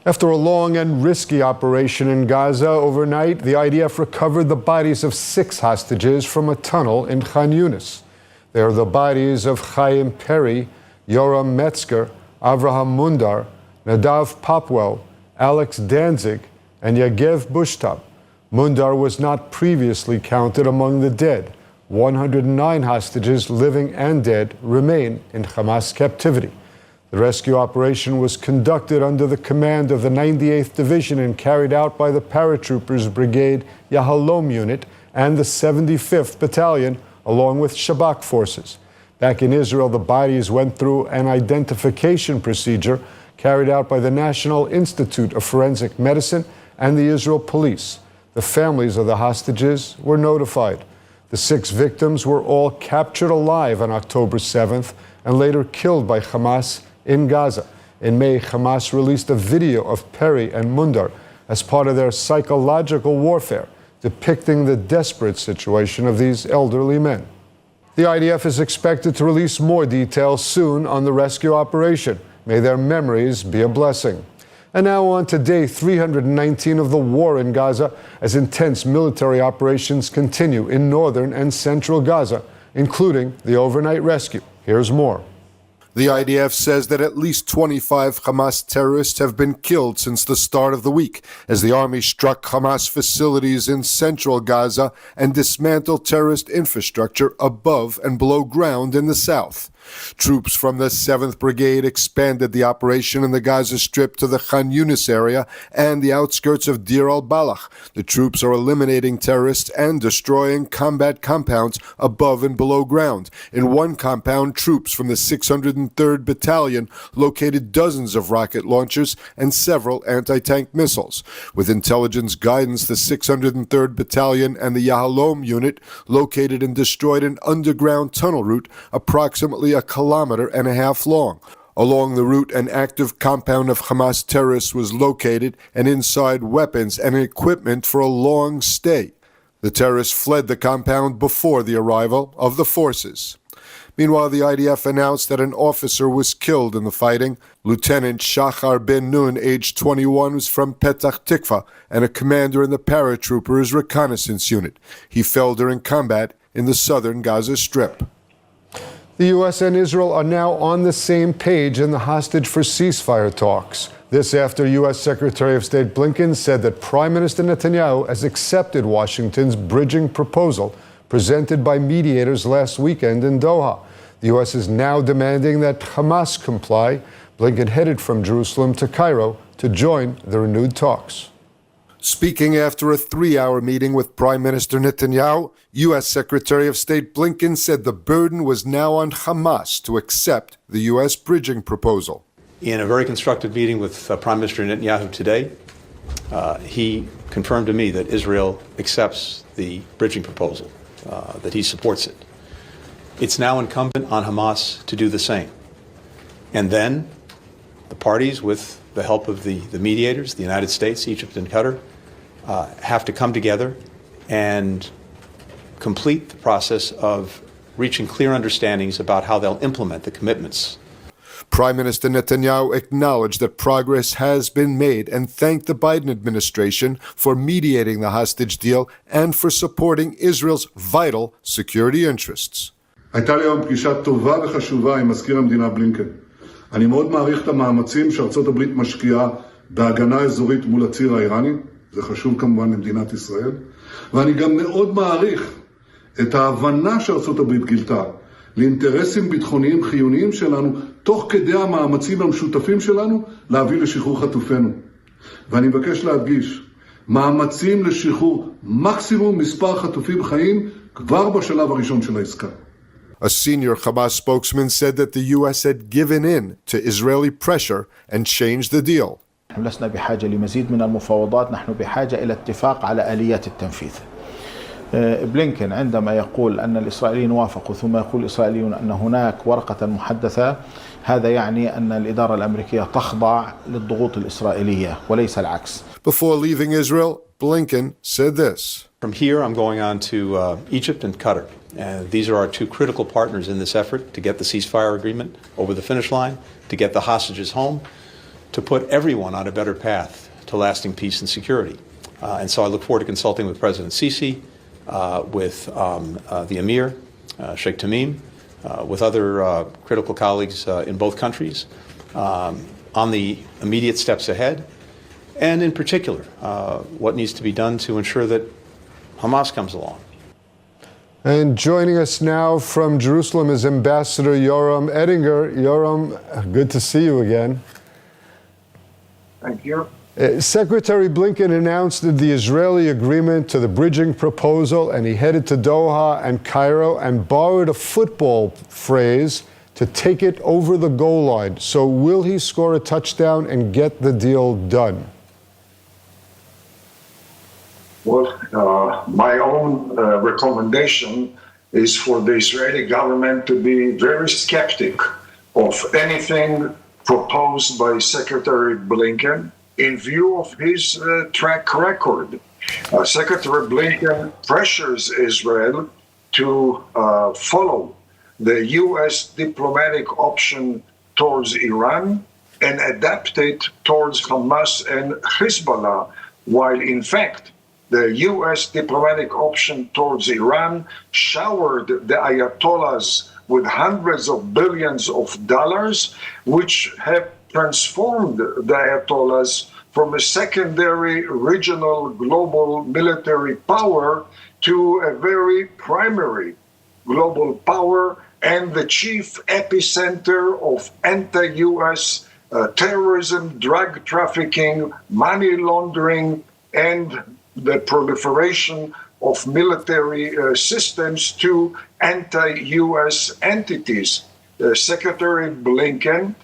After a long and risky operation in Gaza overnight, the IDF recovered the bodies of 6 hostages from a tunnel in Khan Yunis. They are the bodies of Chaim Perry, Yoram Metzger, Avraham Mundar, Nadav Popwell, Alex Danzig, and Yagev Bushtab. Mundar was not previously counted among the dead. 109 hostages, living and dead, remain in Hamas captivity. The rescue operation was conducted under the command of the 98th Division and carried out by the Paratroopers Brigade Yahalom Unit and the 75th Battalion, along with Shabak forces. Back in Israel, the bodies went through an identification procedure carried out by the National Institute of Forensic Medicine and the Israel Police. The families of the hostages were notified. The 6 victims were all captured alive on October 7th and later killed by Hamas in Gaza. In May, Hamas released a video of Perry and Mundar as part of their psychological warfare, depicting the desperate situation of these elderly men. The IDF is expected to release more details soon on the rescue operation. May their memories be a blessing. And now on to day 319 of the war in Gaza, as intense military operations continue in northern and central Gaza, including the overnight rescue. Here's more. The IDF says that at least 25 Hamas terrorists have been killed since the start of the week, as the army struck Hamas facilities in central Gaza and dismantled terrorist infrastructure above and below ground in the south. Troops from the 7th Brigade expanded the operation in the Gaza Strip to the Khan Yunis area and the outskirts of Deir al-Balach. The troops are eliminating terrorists and destroying combat compounds above and below ground. In one compound, troops from the 603rd Battalion located dozens of rocket launchers and several anti-tank missiles. With intelligence guidance, the 603rd Battalion and the Yahalom unit located and destroyed an underground tunnel route approximately a kilometer and a half long. Along the route, an active compound of Hamas terrorists was located, and inside weapons and equipment for a long stay. The terrorists fled the compound before the arrival of the forces. Meanwhile, the IDF announced that an officer was killed in the fighting. Lieutenant Shachar Ben Nun, aged 21, was from Petach Tikva and a commander in the paratroopers reconnaissance unit. He fell during combat in the southern Gaza Strip. The U.S. and Israel are now on the same page in the hostage for ceasefire talks. This after U.S. Secretary of State Blinken said that Prime Minister Netanyahu has accepted Washington's bridging proposal presented by mediators last weekend in Doha. The U.S. is now demanding that Hamas comply. Blinken headed from Jerusalem to Cairo to join the renewed talks. Speaking after a 3-hour meeting with Prime Minister Netanyahu, U.S. Secretary of State Blinken said the burden was now on Hamas to accept the U.S. bridging proposal. In a very constructive meeting with Prime Minister Netanyahu today, he confirmed to me that Israel accepts the bridging proposal, that he supports it. It's now incumbent on Hamas to do the same. And then the parties, with the help of the mediators, the United States, Egypt, and Qatar, have to come together and complete the process of reaching clear understandings about how they'll implement the commitments. Prime Minister Netanyahu acknowledged that progress has been made and thanked the Biden administration for mediating the hostage deal and for supporting Israel's vital security interests. הייתה לי היום פגישה טובה וחשובה עם מזכיר המדינה בלינקן. אני מאוד מעריך את המאמצים שארצות הברית משקיעה בהגנה אזורית מול הציר האיראני, זה חשוב כמובן למדינת ישראל, ואני גם מאוד מעריך את ההבנה שארצות הברית גילתה לאינטרסים ביטחוניים חיוניים שלנו, תוך כדי המאמצים המשותפים שלנו להביא לשחרור חטופינו. ואני מבקש להדגיש, מאמצים לשחרור מקסימום מספר חטופים חיים כבר בשלב הראשון של העסקה. A senior Hamas spokesman said that the U.S. had given in to Israeli pressure and changed the deal. نحن لسنا بحاجة لمزيد من المفاوضات، نحن بحاجة إلى اتفاق على آليات التنفيذ. بلينكن عندما يقول أن الإسرائيليين وافقوا ثم يقول الإسرائيليون أن هناك ورقة محدثة، هذا يعني أن الإدارة الأمريكية تخضع للضغوط الإسرائيلية وليس العكس. Before leaving Israel, Blinken said this. From here, I'm going on to Egypt and Qatar. These are our two critical partners in this effort to get the ceasefire agreement over the finish line, to get the hostages home, to put everyone on a better path to lasting peace and security. And so I look forward to consulting with President Sisi, with the Emir, Sheikh Tamim, with other critical colleagues in both countries on the immediate steps ahead, and in particular, what needs to be done to ensure that Hamas comes along. And joining us now from Jerusalem is Ambassador Yoram Ettinger. Yoram, good to see you again. Thank you. Secretary Blinken announced the Israeli agreement to the bridging proposal, and he headed to Doha and Cairo and borrowed a football phrase to take it over the goal line. So will he score a touchdown and get the deal done? Well, my own recommendation is for the Israeli government to be very skeptic of anything proposed by Secretary Blinken in view of his track record. Secretary Blinken pressures Israel to follow the U.S. diplomatic option towards Iran and adapt it towards Hamas and Hezbollah, while in fact the U.S. diplomatic option towards Iran showered the Ayatollahs with hundreds of billions of dollars, which have transformed the Ayatollahs from a secondary regional global military power to a very primary global power and the chief epicenter of anti-U.S. Terrorism, drug trafficking, money laundering, and the proliferation of military systems to anti-U.S. entities. Secretary Blinken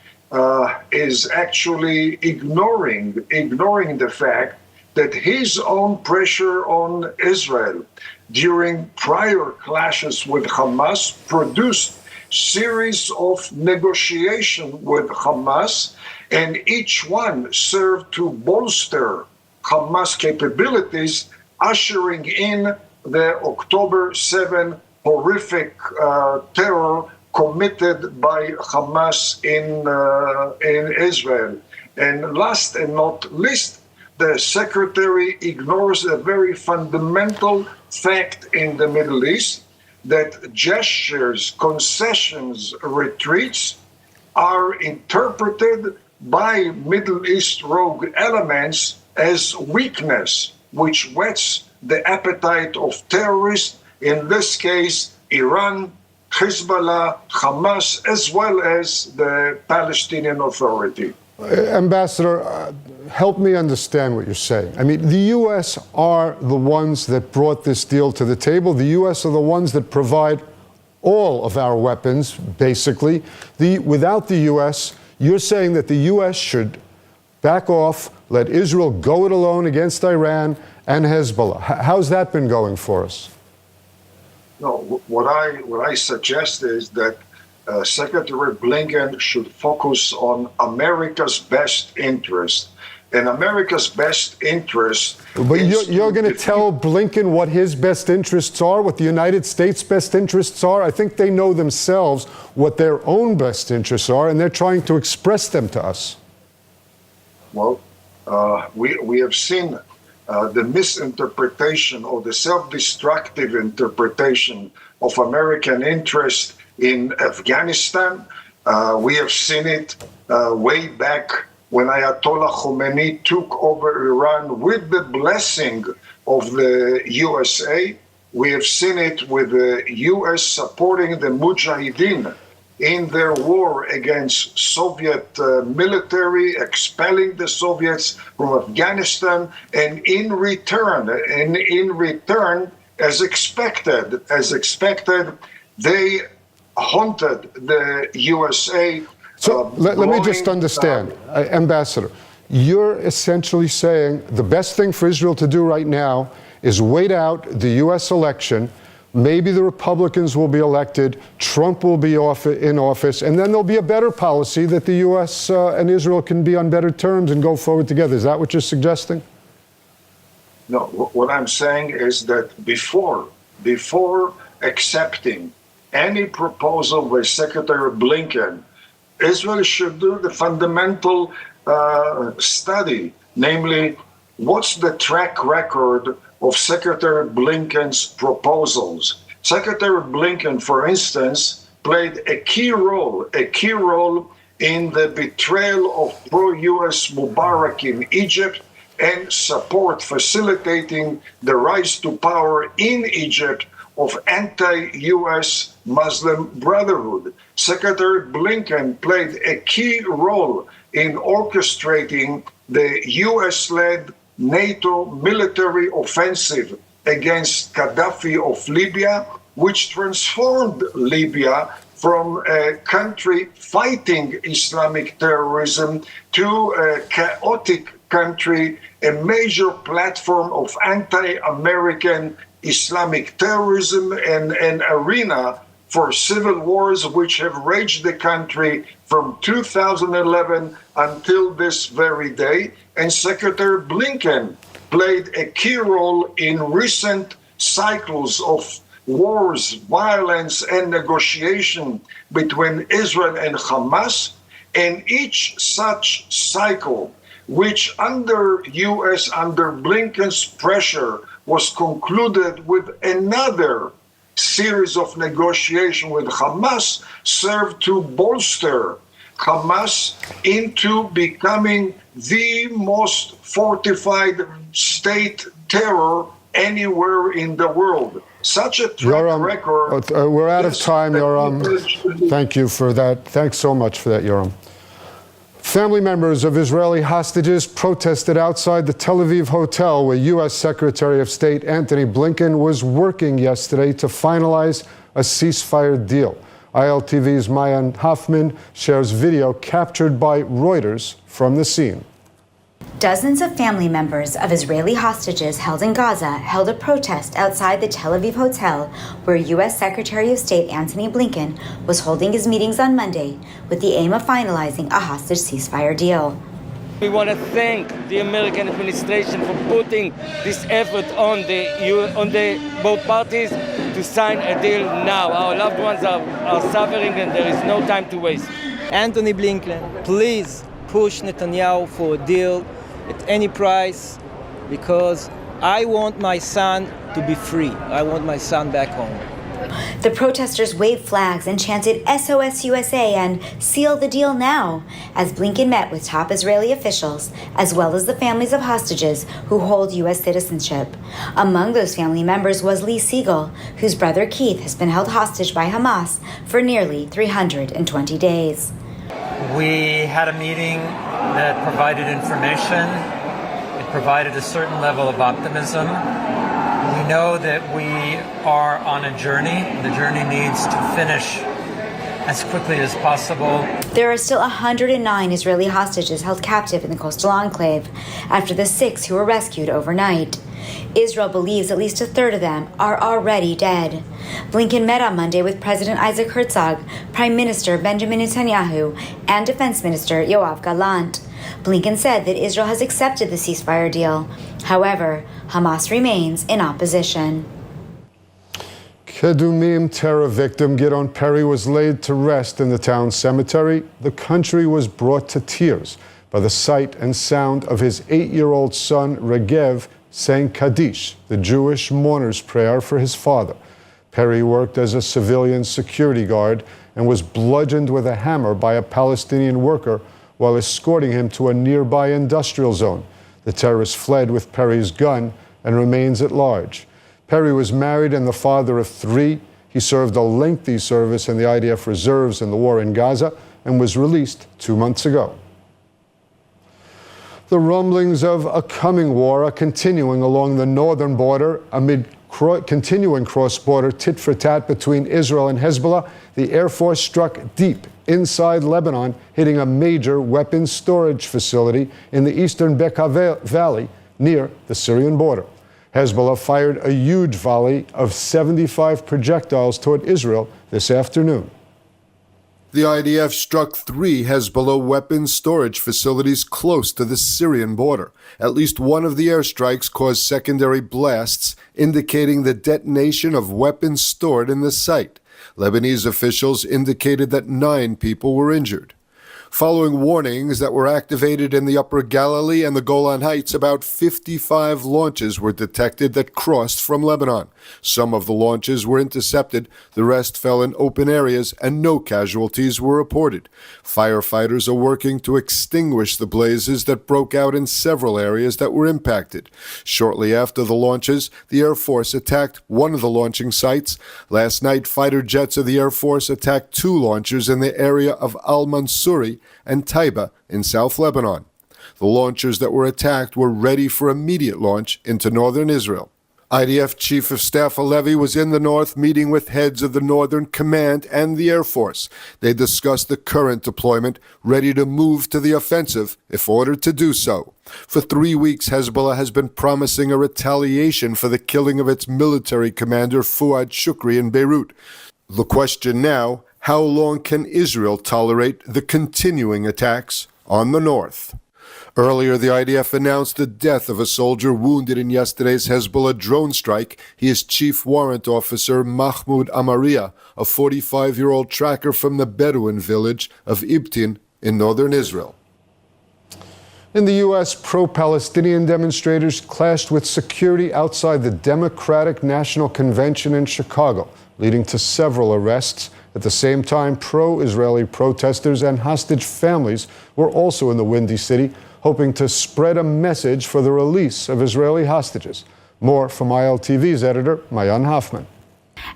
is actually ignoring the fact that his own pressure on Israel during prior clashes with Hamas produced series of negotiations with Hamas, and each one served to bolster Hamas capabilities, ushering in the October 7 horrific terror committed by Hamas in Israel. And last and not least, the Secretary ignores a very fundamental fact in the Middle East, that gestures, concessions, retreats are interpreted by Middle East rogue elements as weakness, which whets the appetite of terrorists, in this case, Iran, Hezbollah, Hamas, as well as the Palestinian Authority. Ambassador, help me understand what you're saying. I mean, the U.S. are the ones that brought this deal to the table. The U.S. are the ones that provide all of our weapons, basically. Without the U.S., you're saying that the U.S. should back off, let Israel go it alone against Iran and Hezbollah. How's that been going for us? No, what I suggest is that Secretary Blinken should focus on America's best interest. And America's best interest. But you're going to tell Blinken what his best interests are, what the United States' best interests are? I think they know themselves what their own best interests are, and they're trying to express them to us. Well, we have seen the misinterpretation or the self-destructive interpretation of American interest in Afghanistan. We have seen it way back when Ayatollah Khomeini took over Iran with the blessing of the USA. We have seen it with the US supporting the Mujahideen in their war against Soviet military, expelling the Soviets from Afghanistan, and in return, as expected, they haunted the USA. So let me just understand, Ambassador, you're essentially saying the best thing for Israel to do right now is wait out the U.S. election. Maybe the Republicans will be elected, Trump will be in office, and then there'll be a better policy that the U.S. And Israel can be on better terms and go forward together. Is that what you're suggesting? No, what I'm saying is that before accepting any proposal by Secretary Blinken, Israel should do the fundamental study, namely, what's the track record of Secretary Blinken's proposals? Secretary Blinken, for instance, played a key role in the betrayal of pro-U.S. Mubarak in Egypt and support facilitating the rise to power in Egypt of anti-U.S. Muslim Brotherhood. Secretary Blinken played a key role in orchestrating the U.S.-led NATO military offensive against Gaddafi of Libya, which transformed Libya from a country fighting Islamic terrorism to a chaotic country, a major platform of anti-American Islamic terrorism, and an arena for civil wars which have raged the country from 2011 until this very day. And Secretary Blinken played a key role in recent cycles of wars, violence, and negotiation between Israel and Hamas. And each such cycle, which under Blinken's pressure was concluded with another series of negotiation with Hamas, served to bolster Hamas into becoming the most fortified state terror anywhere in the world. Such a track record. We're out of time, Yoram. Thank you for that. Thanks so much for that, Yoram. Family members of Israeli hostages protested outside the Tel Aviv hotel where U.S. Secretary of State Antony Blinken was working yesterday to finalize a ceasefire deal. ILTV's Mayan Hoffman shares video captured by Reuters from the scene. Dozens of family members of Israeli hostages held in Gaza held a protest outside the Tel Aviv hotel where U.S. Secretary of State Antony Blinken was holding his meetings on Monday with the aim of finalizing a hostage ceasefire deal. We want to thank the American administration for putting this effort on the both parties to sign a deal now. Our loved ones are suffering and there is no time to waste. Antony Blinken, please push Netanyahu for a deal at any price, because I want my son to be free. I want my son back home. The protesters waved flags and chanted SOS USA and seal the deal now as Blinken met with top Israeli officials as well as the families of hostages who hold U.S. citizenship. Among those family members was Lee Siegel, whose brother Keith has been held hostage by Hamas for nearly 320 days. We had a meeting that provided information. It provided a certain level of optimism. We know that we are on a journey. The journey needs to finish as quickly as possible. There are still 109 Israeli hostages held captive in the coastal enclave after the 6 who were rescued overnight. Israel believes at least a third of them are already dead. Blinken met on Monday with President Isaac Herzog, Prime Minister Benjamin Netanyahu, and Defense Minister Yoav Gallant. Blinken said that Israel has accepted the ceasefire deal. However, Hamas remains in opposition. Kedumim terror victim Gidon Perry was laid to rest in the town cemetery. The country was brought to tears by the sight and sound of his 8-year-old son, Regev, saying Kaddish, the Jewish mourner's prayer for his father. Perry worked as a civilian security guard and was bludgeoned with a hammer by a Palestinian worker while escorting him to a nearby industrial zone. The terrorist fled with Perry's gun and remains at large. Perry was married and the father of 3. He served a lengthy service in the IDF reserves in the war in Gaza and was released 2 months ago. The rumblings of a coming war are continuing along the northern border amid continuing cross-border tit-for-tat between Israel and Hezbollah. The Air Force struck deep inside Lebanon, hitting a major weapons storage facility in the eastern Bekaa Valley near the Syrian border. Hezbollah fired a huge volley of 75 projectiles toward Israel this afternoon. The IDF struck 3 Hezbollah weapons storage facilities close to the Syrian border. At least one of the airstrikes caused secondary blasts, indicating the detonation of weapons stored in the site. Lebanese officials indicated that 9 people were injured. Following warnings that were activated in the Upper Galilee and the Golan Heights, about 55 launches were detected that crossed from Lebanon. Some of the launches were intercepted, the rest fell in open areas, and no casualties were reported. Firefighters are working to extinguish the blazes that broke out in several areas that were impacted. Shortly after the launches, the Air Force attacked one of the launching sites. Last night, fighter jets of the Air Force attacked 2 launchers in the area of Al-Mansuri and Taiba in South Lebanon. The launchers that were attacked were ready for immediate launch into northern Israel. IDF Chief of Staff Halevi was in the north meeting with heads of the Northern Command and the Air Force. They discussed the current deployment, ready to move to the offensive if ordered to do so. For 3 weeks, Hezbollah has been promising a retaliation for the killing of its military commander Fuad Shukri in Beirut. The question now, how long can Israel tolerate the continuing attacks on the north? Earlier, the IDF announced the death of a soldier wounded in yesterday's Hezbollah drone strike. He is Chief Warrant Officer Mahmoud Amaria, a 45-year-old tracker from the Bedouin village of Ibtin in northern Israel. In the U.S., pro-Palestinian demonstrators clashed with security outside the Democratic National Convention in Chicago, leading to several arrests. At the same time, pro-Israeli protesters and hostage families were also in the Windy City, hoping to spread a message for the release of Israeli hostages. More from ILTV's editor, Mayan Hoffman.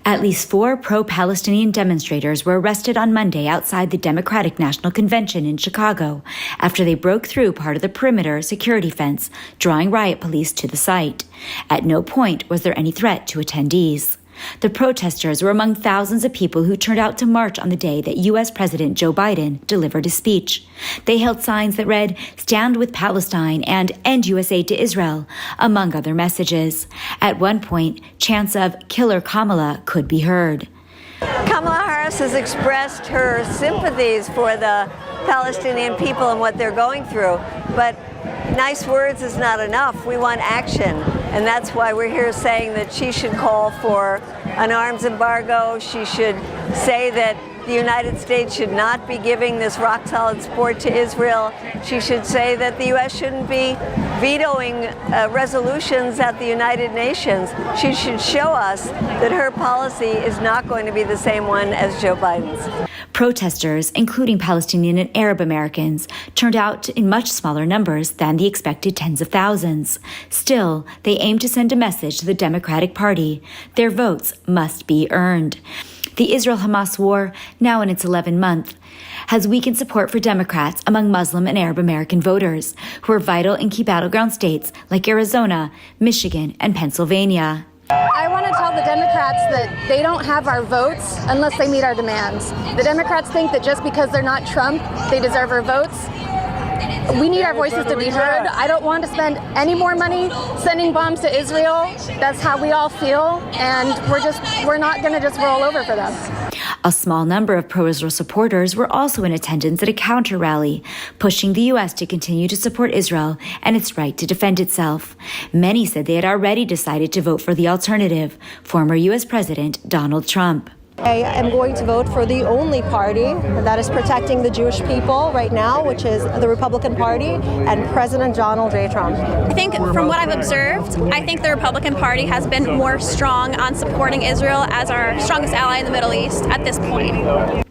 At least 4 pro-Palestinian demonstrators were arrested on Monday outside the Democratic National Convention in Chicago after they broke through part of the perimeter security fence, drawing riot police to the site. At no point was there any threat to attendees. The protesters were among thousands of people who turned out to march on the day that U.S. President Joe Biden delivered his speech. They held signs that read, "Stand with Palestine" and "End U.S. aid to Israel," among other messages. At one point, chants of "Killer Kamala" could be heard. Kamala Harris has expressed her sympathies for the Palestinian people and what they're going through, but nice words is not enough. We want action, and that's why we're here saying that she should call for an arms embargo. She should say that the United States should not be giving this rock-solid support to Israel. She should say that the U.S. shouldn't be vetoing resolutions at the United Nations. She should show us that her policy is not going to be the same one as Joe Biden's. Protesters, including Palestinian and Arab Americans, turned out in much smaller numbers than the expected tens of thousands. Still, they aim to send a message to the Democratic Party. Their votes must be earned. The Israel-Hamas war, now in its 11th month, has weakened support for Democrats among Muslim and Arab American voters, who are vital in key battleground states like Arizona, Michigan, and Pennsylvania. I want to tell the Democrats that they don't have our votes unless they meet our demands. The Democrats think that just because they're not Trump, they deserve our votes. We need our voices to be heard. I don't want to spend any more money sending bombs to Israel. That's how we all feel, and we're not going to just roll over for them. A small number of pro-Israel supporters were also in attendance at a counter rally, pushing the U.S. to continue to support Israel and its right to defend itself. Many said they had already decided to vote for the alternative, former U.S. President Donald Trump. I am going to vote for the only party that is protecting the Jewish people right now, which is the Republican Party and President Donald J. Trump. I think from what I've observed, I think the Republican Party has been more strong on supporting Israel as our strongest ally in the Middle East at this point.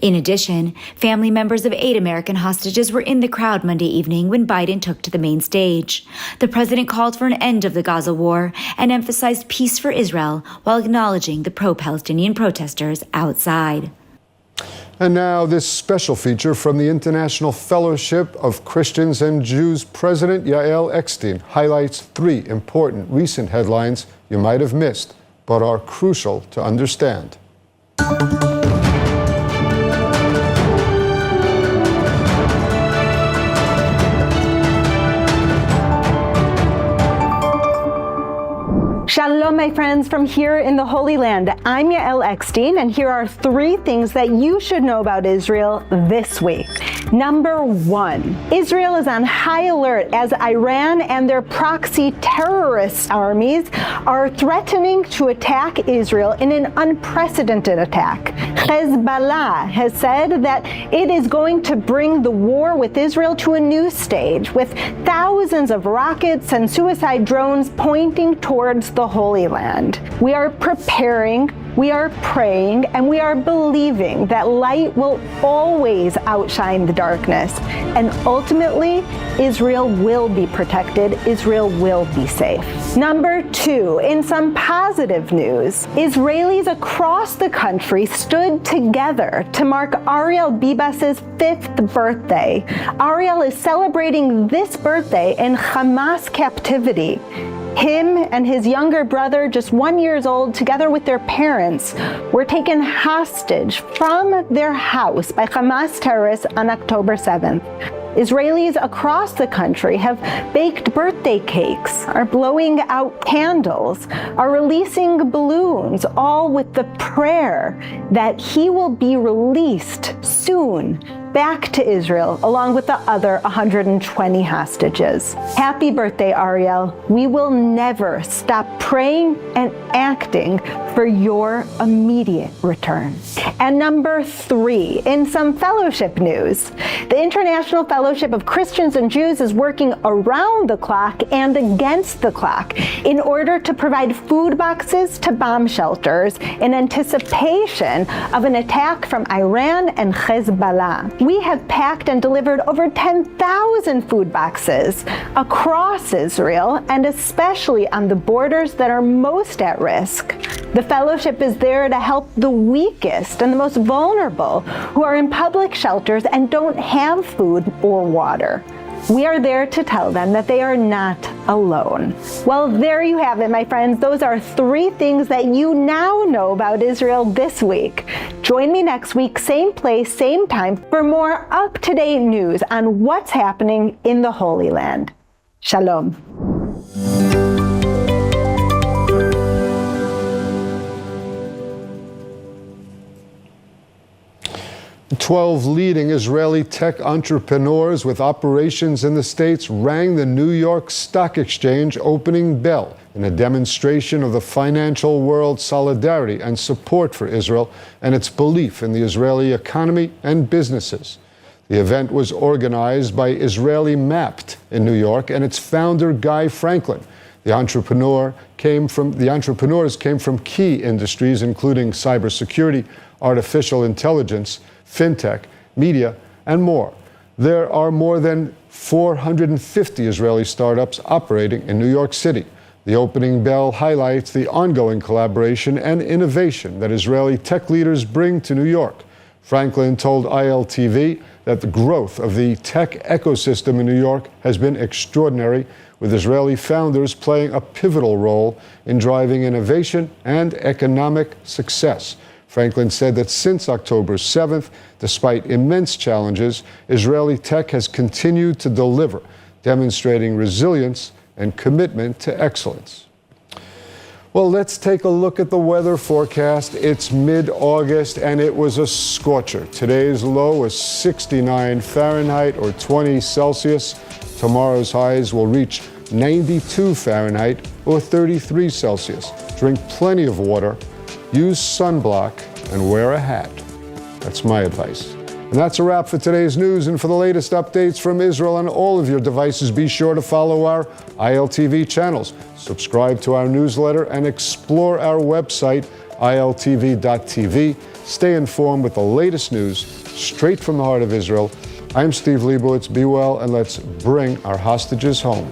In addition, family members of 8 American hostages were in the crowd Monday evening when Biden took to the main stage. The president called for an end of the Gaza war and emphasized peace for Israel while acknowledging the pro-Palestinian protesters outside. And now this special feature from the International Fellowship of Christians and Jews. President Yael Eckstein highlights 3 important recent headlines you might have missed, but are crucial to understand. Shalom, my friends, from here in the Holy Land. I'm Yael Eckstein, and here are 3 things that you should know about Israel this week. Number 1, Israel is on high alert as Iran and their proxy terrorist armies are threatening to attack Israel in an unprecedented attack. Hezbollah has said that it is going to bring the war with Israel to a new stage, with thousands of rockets and suicide drones pointing towards the Holy Land. We are preparing, we are praying, and we are believing that light will always outshine the darkness. And ultimately, Israel will be protected. Israel will be safe. Number 2, in some positive news, Israelis across the country stood together to mark Ariel Bibas's 5th birthday. Ariel is celebrating this birthday in Hamas captivity. Him and his younger brother, just 1 year old, together with their parents, were taken hostage from their house by Hamas terrorists on October 7th. Israelis across the country have baked birthday cakes, are blowing out candles, are releasing balloons, all with the prayer that he will be released soon back to Israel, along with the other 120 hostages. Happy birthday, Ariel. We will never stop praying and acting for your immediate return. And number 3, in some fellowship news, the International Fellowship of Christians and Jews is working around the clock and against the clock in order to provide food boxes to bomb shelters in anticipation of an attack from Iran and Hezbollah. We have packed and delivered over 10,000 food boxes across Israel, and especially on the borders that are most at risk. The fellowship is there to help the weakest and the most vulnerable who are in public shelters and don't have food or water. We are there to tell them that they are not alone. Well, there you have it, my friends. Those are 3 things that you now know about Israel this week. Join me next week, same place, same time, for more up-to-date news on what's happening in the Holy Land. Shalom. 12 leading Israeli tech entrepreneurs with operations in the States rang the New York Stock Exchange opening bell in a demonstration of the financial world's solidarity and support for Israel and its belief in the Israeli economy and businesses. The event was organized by Israeli Mapped in New York and its founder, Guy Franklin. The entrepreneurs came from key industries, including cybersecurity, artificial intelligence, fintech, media, and more. There are more than 450 Israeli startups operating in New York City. The opening bell highlights the ongoing collaboration and innovation that Israeli tech leaders bring to New York. Franklin told ILTV that the growth of the tech ecosystem in New York has been extraordinary, with Israeli founders playing a pivotal role in driving innovation and economic success. Franklin said that since October 7th, despite immense challenges, Israeli tech has continued to deliver, demonstrating resilience and commitment to excellence. Well, let's take a look at the weather forecast. It's mid-August and it was a scorcher. Today's low was 69 Fahrenheit or 20 Celsius. Tomorrow's highs will reach 92 Fahrenheit or 33 Celsius. Drink plenty of water, use sunblock, and wear a hat. That's my advice. And that's a wrap for today's news. And for the latest updates from Israel on all of your devices, be sure to follow our ILTV channels, subscribe to our newsletter, and explore our website, iltv.tv. Stay informed with the latest news straight from the heart of Israel. I'm Steve Leibowitz. Be well, and let's bring our hostages home.